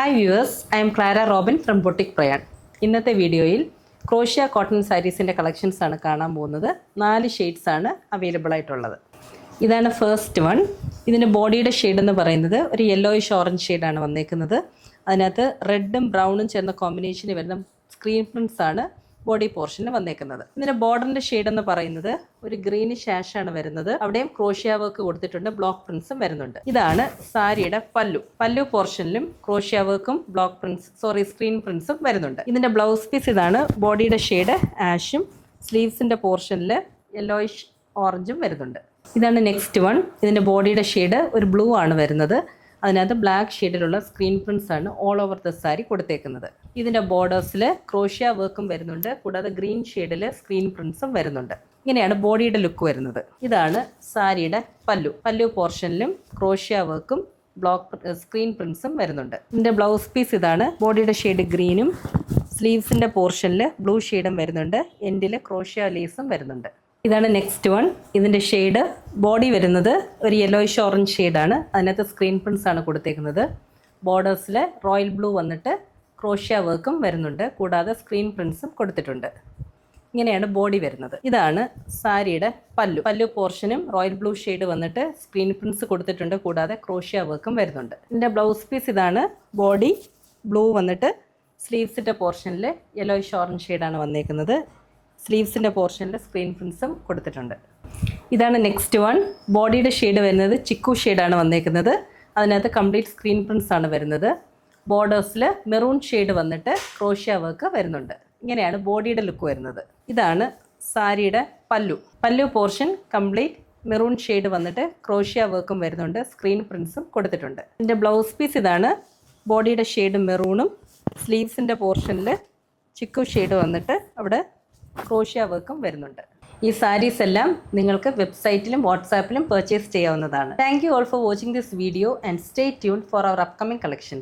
Hi viewers, I M Clara Robin from boutique Prayan. ഇന്നത്തെ വീഡിയോയിൽ crochet cotton സാരീസിൻ്റെ collections ആണ് കാണാൻ പോകുന്നത്. 4 ഷെയ്ഡ്സ് ആണ് അവൈലബിൾ ആയിട്ടുള്ളത്. ഇതാണ് ഫസ്റ്റ് വൺ. ഇതിൻ്റെ ബോഡിയുടെ ഷെയ്ഡ് എന്ന് പറയുന്നത് ഒരു യെല്ലോയിഷ് ഓറഞ്ച് ഷെയ്ഡാണ് വന്നേക്കുന്നത്. അതിനകത്ത് റെഡും ബ്രൗണും ചേർന്ന കോമ്പിനേഷനിൽ വരുന്ന സ്ക്രീൻ പ്രിൻറ്റ്സ് ആണ് ബോഡി പോർഷനിൽ വന്നേക്കുന്നത്. ഇതിൻ്റെ ബോർഡറിൻ്റെ ഷെയ്ഡ് എന്ന് പറയുന്നത് ഒരു ഗ്രീനിഷ് ആഷാണ് വരുന്നത്. അവിടെയും ക്രോഷ്യ വർക്ക് കൊടുത്തിട്ടുണ്ട്, ബ്ലോക്ക് പ്രിൻസും വരുന്നുണ്ട്. ഇതാണ് സാരിയുടെ പല്ലു പോർഷനിലും ക്രോഷ്യ വർക്കും സ്ക്രീൻ പ്രിൻസും വരുന്നുണ്ട്. ഇതിൻ്റെ ബ്ലൗസ് പീസ് ഇതാണ്. ബോഡിയുടെ ഷെയ്ഡ് ആഷും സ്ലീവ്സിൻ്റെ പോർഷനിൽ യെല്ലോയിഷ് ഓറഞ്ചും വരുന്നുണ്ട്. ഇതാണ് നെക്സ്റ്റ് വൺ. ഇതിൻ്റെ ബോഡിയുടെ ഷെയ്ഡ് ഒരു ബ്ലൂ ആണ് വരുന്നത്. അതിനകത്ത് ബ്ലാക്ക് ഷെയ്ഡിലുള്ള സ്ക്രീൻ പ്രിൻറ്റ്സ് ആണ് ഓൾ ഓവർ ദ സാരി കൊടുത്തേക്കുന്നത്. ഇതിൻ്റെ ബോർഡേഴ്സിൽ ക്രോഷ്യ വർക്കും വരുന്നുണ്ട്, കൂടാതെ ഗ്രീൻ ഷെയ്ഡിൽ സ്ക്രീൻ പ്രിൻറ്റ്സും വരുന്നുണ്ട്. ഇങ്ങനെയാണ് ബോഡിയുടെ ലുക്ക് വരുന്നത്. ഇതാണ് സാരിയുടെ പല്ലു പോർഷനിലും ക്രോഷ്യ വർക്കും സ്ക്രീൻ പ്രിൻറ്റ്സും വരുന്നുണ്ട്. ഇതിൻ്റെ ബ്ലൗസ് പീസ് ഇതാണ്. ബോഡിയുടെ ഷെയ്ഡ് ഗ്രീനും സ്ലീവ്സിൻ്റെ പോർഷനിൽ ബ്ലൂ ഷെയ്ഡും വരുന്നുണ്ട്. എൻഡിൽ ക്രോഷ്യ ലേസും വരുന്നുണ്ട്. ഇതാണ് നെക്സ്റ്റ് വൺ. ഇതിൻ്റെ ഷെയ്ഡ് ബോഡി വരുന്നത് ഒരു യെല്ലോയിഷ് ഓറഞ്ച് ഷെയ്ഡാണ്. അതിനകത്ത് സ്ക്രീൻ പ്രിൻറ്റ്സ് ആണ് കൊടുത്തേക്കുന്നത്. ബോർഡേഴ്സിൽ റോയൽ ബ്ലൂ വന്നിട്ട് ക്രോഷ്യ വർക്കും വരുന്നുണ്ട്, കൂടാതെ സ്ക്രീൻ പ്രിൻറ്റ്സും കൊടുത്തിട്ടുണ്ട്. ഇങ്ങനെയാണ് ബോഡി വരുന്നത്. ഇതാണ് സാരിയുടെ പല്ലു പോർഷനും റോയൽ ബ്ലൂ ഷെയ്ഡ് വന്നിട്ട് സ്ക്രീൻ പ്രിൻറ്റ്സ് കൊടുത്തിട്ടുണ്ട്, കൂടാതെ ക്രോഷ്യ വർക്കും വരുന്നുണ്ട്. ഇതിൻ്റെ ബ്ലൗസ് പീസ് ഇതാണ്. ബോഡി ബ്ലൂ വന്നിട്ട് സ്ലീവ്സിൻ്റെ പോർഷനിൽ യെല്ലോയിഷ് ഓറഞ്ച് ഷെയ്ഡാണ് വന്നേക്കുന്നത്. സ്ലീവ്സിൻ്റെ പോർഷനിൽ സ്ക്രീൻ പ്രിൻറ്റ്സും കൊടുത്തിട്ടുണ്ട്. ഇതാണ് നെക്സ്റ്റ് വൺ. ബോഡിയുടെ ഷെയ്ഡ് വരുന്നത് ചിക്കു ഷെയ്ഡാണ് വന്നേക്കുന്നത്. അതിനകത്ത് കംപ്ലീറ്റ് സ്ക്രീൻ പ്രിൻറ്റ്സ് ആണ് വരുന്നത്. ബോർഡേഴ്സിൽ മെറൂൺ ഷെയ്ഡ് വന്നിട്ട് ക്രോഷ്യ വർക്ക് വരുന്നുണ്ട്. ഇങ്ങനെയാണ് ബോഡിയുടെ ലുക്ക് വരുന്നത്. ഇതാണ് സാരിയുടെ പല്ലു പോർഷൻ കംപ്ലീറ്റ് മെറൂൺ ഷെയ്ഡ് വന്നിട്ട് ക്രോഷ്യ വർക്കും വരുന്നുണ്ട്, സ്ക്രീൻ പ്രിൻറ്റ്സും കൊടുത്തിട്ടുണ്ട്. ഇതിൻ്റെ ബ്ലൗസ് പീസ് ഇതാണ്. ബോഡിയുടെ ഷെയ്ഡ് മെറൂണും സ്ലീവ്സിൻ്റെ പോർഷനിൽ ചിക്കു ഷെയ്ഡ് വന്നിട്ട് അവിടെ ക്രോഷ്യ വർക്കും വരുന്നുണ്ട്. ഈ സാരീസ് എല്ലാം നിങ്ങൾക്ക് വെബ്സൈറ്റിലും വാട്സാപ്പിലും പർച്ചേസ് ചെയ്യാവുന്നതാണ്. Thank you all for watching this video and stay tuned for our upcoming collection.